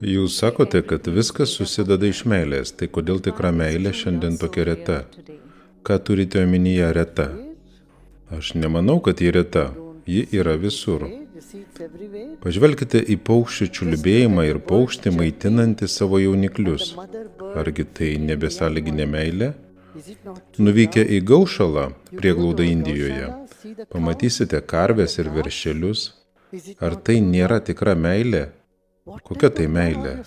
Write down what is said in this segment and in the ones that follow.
Jūs sakote, kad viskas susideda iš meilės, tai kodėl tikra meilė šiandien tokia reta? Ką turite omenyje reta? Aš nemanau, kad ji reta, ji yra visur. Pažvelkite į paukščių čiulbėjimą ir paukštį maitinantį savo jauniklius. Argi tai nebesąlyginė meilė? Nuvykę į Gaušalą, prieglaudą Indijoje, pamatysite karves ir veršelius. Ar tai nėra tikra meilė? Kokia tai meilė?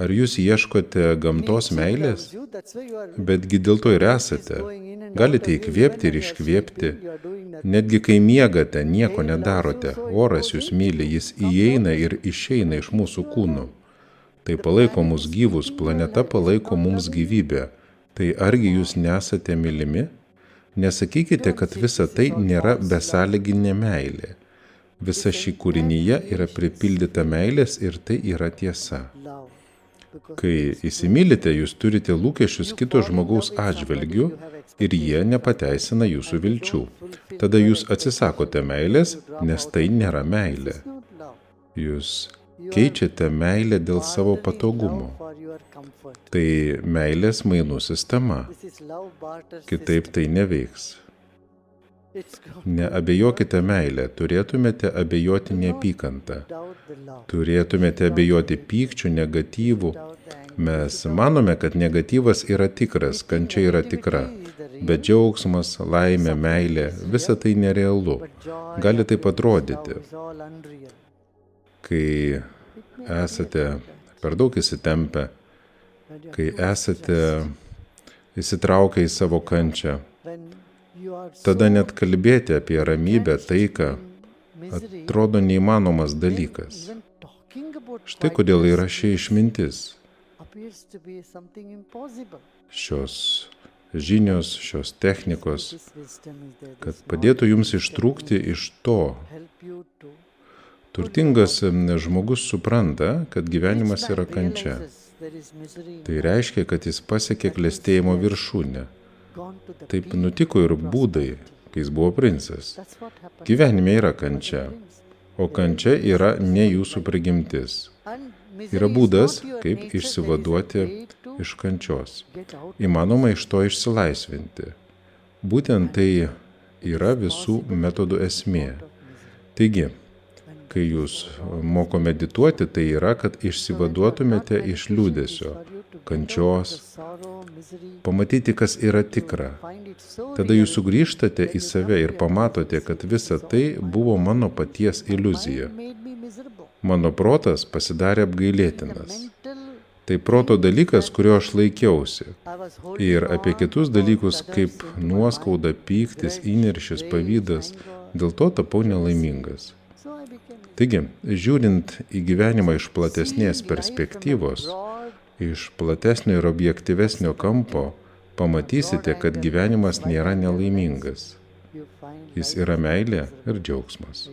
Ar jūs ieškote gamtos meilės? Betgi dėl to ir esate. Galite įkvėpti ir iškvėpti. Netgi kai miegate, nieko nedarote. Oras jūs myli, jis įeina ir išeina iš mūsų kūnų. Tai palaiko mus gyvus, planeta palaiko mums gyvybę. Tai argi jūs nesate mylimi? Nesakykite, kad visa tai nėra besąlyginė meilė. Visa ši kūrinyje yra pripildyta meilės ir tai yra tiesa. Kai įsimylite, jūs turite lūkesčius kito žmogaus atžvilgių ir jie nepateisina jūsų vilčių. Tada jūs atsisakote meilės, nes tai nėra meilė. Jūs keičiate meilę dėl savo patogumo. Tai meilės mainų sistema. Kitaip tai neveiks. Neabejokite meilę, turėtumėte abejoti neapykantą. Turėtumėte abejoti pykčių, negatyvų. Mes manome, kad negatyvas yra tikras, kančia yra tikra. Bet džiaugsmas, laimė, meilė, visa tai nerealu. Gali taip atrodyti. Kai esate per daug įsitempę, kai esate įsitraukę į savo kančią, tada net kalbėti apie ramybę, taiką atrodo neįmanomas dalykas. Štai kodėl yra ši išmintis. Šios žinios, šios technikos, kad padėtų jums ištrūkti iš to. Turtingas žmogus supranta, kad gyvenimas yra kančia. Tai reiškia, kad jis pasiekė klestėjimo viršūnę. Taip nutiko ir Budai, kai jis buvo princas. Gyvenime yra kančia, o kančia yra ne jūsų prigimtis. Yra būdas, kaip išsivaduoti iš kančios. Įmanoma iš to išsilaisvinti. Būtent tai yra visų metodų esmė. Taigi, kai jūs moko medituoti, tai yra, kad išsivaduotumėte iš liūdesio, kančios, pamatyti, kas yra tikra. Tada jūs sugrįžtate į save ir pamatote, kad visa tai buvo mano paties iliuzija. Mano protas pasidarė apgailėtinas. Tai proto dalykas, kurio aš laikiausi. Ir apie kitus dalykus, kaip nuoskauda, pyktis, įniršis, pavydas, dėl to tapau nelaimingas. Taigi, žiūrint į gyvenimą iš platesnės perspektyvos, iš platesnio ir objektyvesnio kampo, pamatysite, kad gyvenimas nėra nelaimingas. Jis yra meilė ir džiaugsmas.